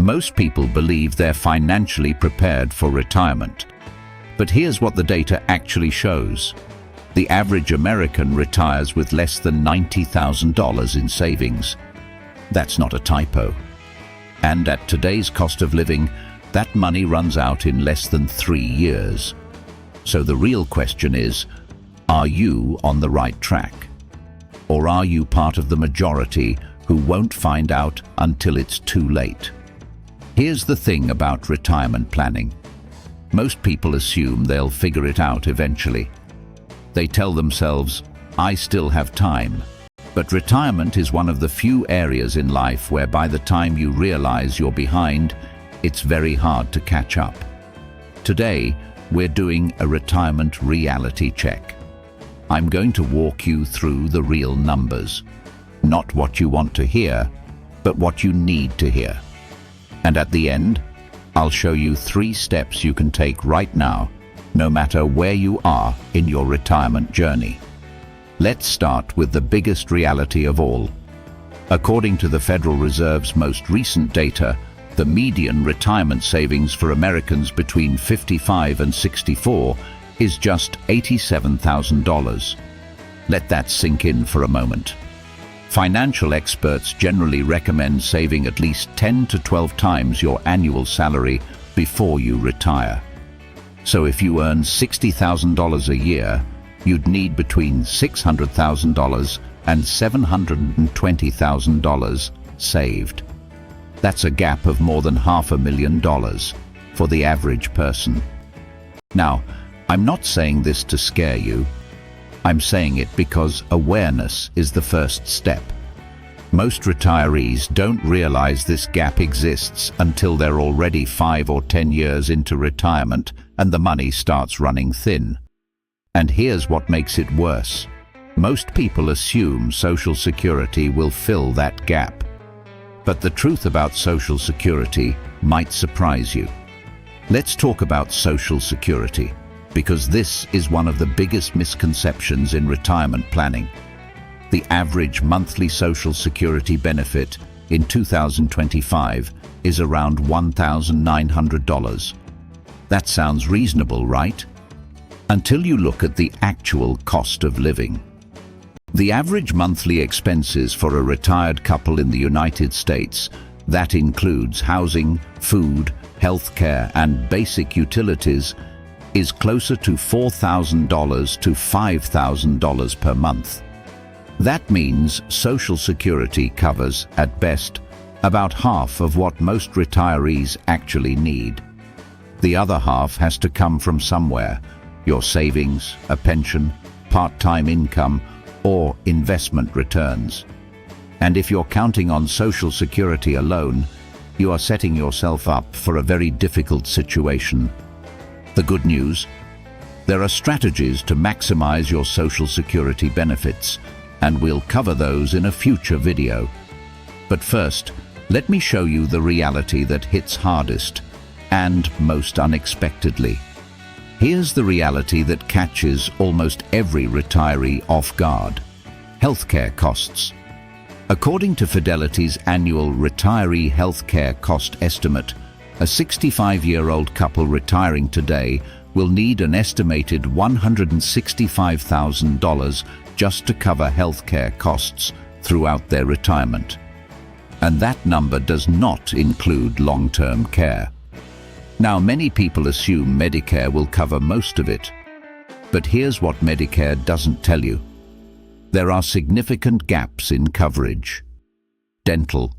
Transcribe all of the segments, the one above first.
Most people believe they're financially prepared for retirement. But here's what the data actually shows. The average American retires with less than $90,000 in savings. That's not a typo. And at today's cost of living, that money runs out in less than 3 years. So the real question is, are you on the right track? Or are you part of the majority who won't find out until it's too late? Here's the thing about retirement planning. Most people assume they'll figure it out eventually. They tell themselves, I still have time. But retirement is one of the few areas in life where by the time you realize you're behind, it's very hard to catch up. Today, we're doing a retirement reality check. I'm going to walk you through the real numbers. Not what you want to hear, but what you need to hear. And at the end, I'll show you 3 steps you can take right now, no matter where you are in your retirement journey. Let's start with the biggest reality of all. According to the Federal Reserve's most recent data, the median retirement savings for Americans between 55 and 64 is just $87,000. Let that sink in for a moment. Financial experts generally recommend saving at least 10 to 12 times your annual salary before you retire. So if you earn $60,000 a year, you'd need between $600,000 and $720,000 saved. That's a gap of more than $500,000 for the average person. Now, I'm not saying this to scare you. I'm saying it because awareness is the first step. Most retirees don't realize this gap exists until they're already 5 or 10 years into retirement and the money starts running thin. And here's what makes it worse. Most people assume Social Security will fill that gap. But the truth about Social Security might surprise you. Let's talk about Social Security, because this is one of the biggest misconceptions in retirement planning. The average monthly Social Security benefit in 2025 is around $1,900. That sounds reasonable, right? Until you look at the actual cost of living. The average monthly expenses for a retired couple in the United States, that includes housing, food, healthcare, and basic utilities, is closer to $4,000 to $5,000 per month. That means Social Security covers, at best, about half of what most retirees actually need. The other half has to come from somewhere: your savings, a pension, part-time income, or investment returns. And if you're counting on Social Security alone, you are setting yourself up for a very difficult situation. The good news? There are strategies to maximize your Social Security benefits, and we'll cover those in a future video. But first, let me show you the reality that hits hardest and most unexpectedly. Here's the reality that catches almost every retiree off guard: healthcare costs. According to Fidelity's annual retiree healthcare cost estimate, a 65-year-old couple retiring today will need an estimated $165,000 just to cover healthcare costs throughout their retirement. And that number does not include long-term care. Now, many people assume Medicare will cover most of it. But here's what Medicare doesn't tell you. There are significant gaps in coverage: dental,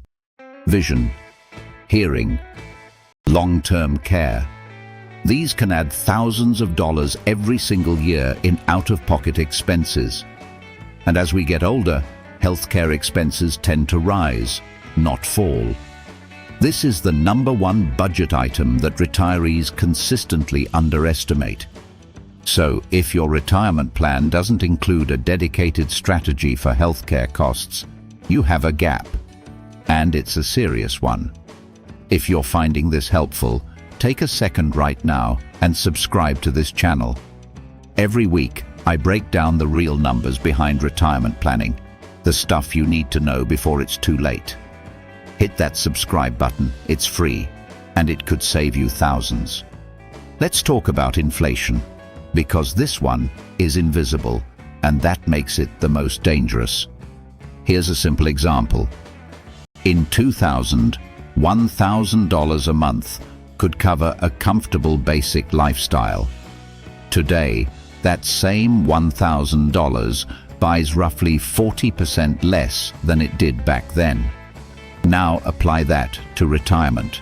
vision, hearing, long-term care. These can add thousands of dollars every single year in out-of-pocket expenses. And as we get older, healthcare expenses tend to rise, not fall. This is the #1 budget item that retirees consistently underestimate. So, if your retirement plan doesn't include a dedicated strategy for healthcare costs, you have a gap. And it's a serious one. If you're finding this helpful, take a second right now and subscribe to this channel. Every week, I break down the real numbers behind retirement planning, the stuff you need to know before it's too late. hit that subscribe button. It's free, and it could save you thousands. Let's talk about inflation, because this one is invisible, and that makes it the most dangerous. Here's a simple example. In 2000, $1,000 a month could cover a comfortable basic lifestyle. Today, that same $1,000 buys roughly 40% less than it did back then. Now apply that to retirement.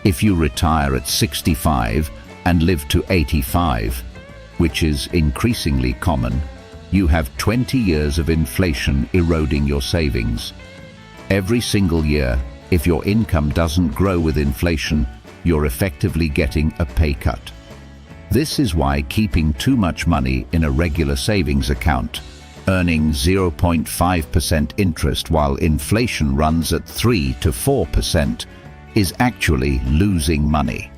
If you retire at 65 and live to 85, which is increasingly common, you have 20 years of inflation eroding your savings. Every single year, if your income doesn't grow with inflation, you're effectively getting a pay cut. This is why keeping too much money in a regular savings account, earning 0.5% interest while inflation runs at 3 to 4%, is actually losing money.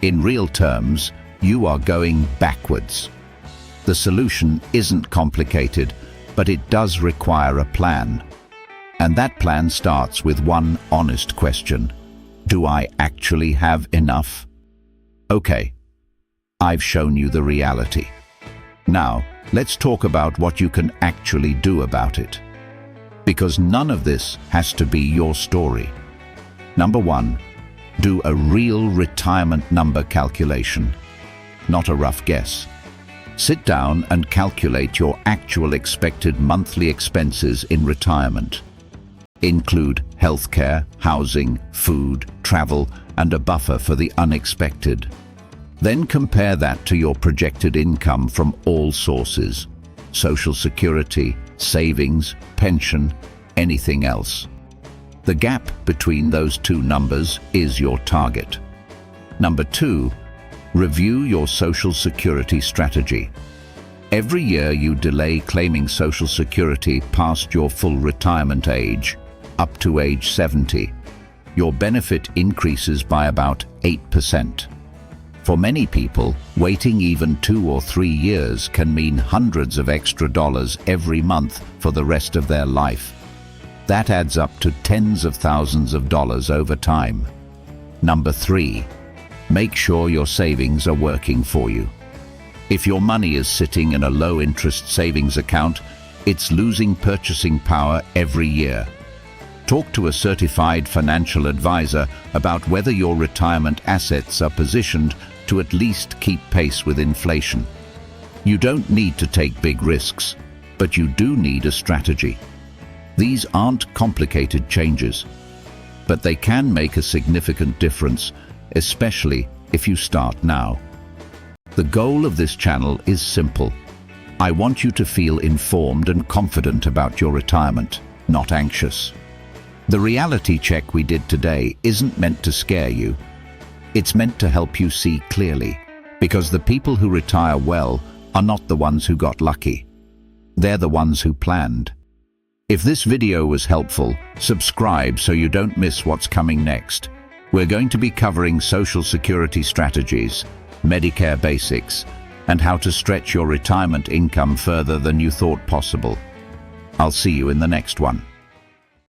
In real terms, you are going backwards. The solution isn't complicated, but it does require a plan. And that plan starts with one honest question. Do I actually have enough? Okay, I've shown you the reality. Now, let's talk about what you can actually do about it. Because none of this has to be your story. Number one, do a real retirement number calculation, not a rough guess. Sit down and calculate your actual expected monthly expenses in retirement. Include healthcare, housing, food, travel, and a buffer for the unexpected. Then compare that to your projected income from all sources: Social Security, savings, pension, anything else. The gap between those two numbers is your target. Number two, review your Social Security strategy. Every year you delay claiming Social Security past your full retirement age, up to age 70, your benefit increases by about 8%. For many people, waiting even 2 or 3 years can mean hundreds of extra dollars every month for the rest of their life. That adds up to tens of thousands of dollars over time. Number three, make sure your savings are working for you. If your money is sitting in a low-interest savings account, it's losing purchasing power every year. Talk to a certified financial advisor about whether your retirement assets are positioned to at least keep pace with inflation. You don't need to take big risks, but you do need a strategy. These aren't complicated changes, but they can make a significant difference, especially if you start now. The goal of this channel is simple. I want you to feel informed and confident about your retirement, not anxious. The reality check we did today isn't meant to scare you. It's meant to help you see clearly, because the people who retire well are not the ones who got lucky. They're the ones who planned. If this video was helpful, subscribe so you don't miss what's coming next. We're going to be covering Social Security strategies, Medicare basics, and how to stretch your retirement income further than you thought possible. I'll see you in the next one.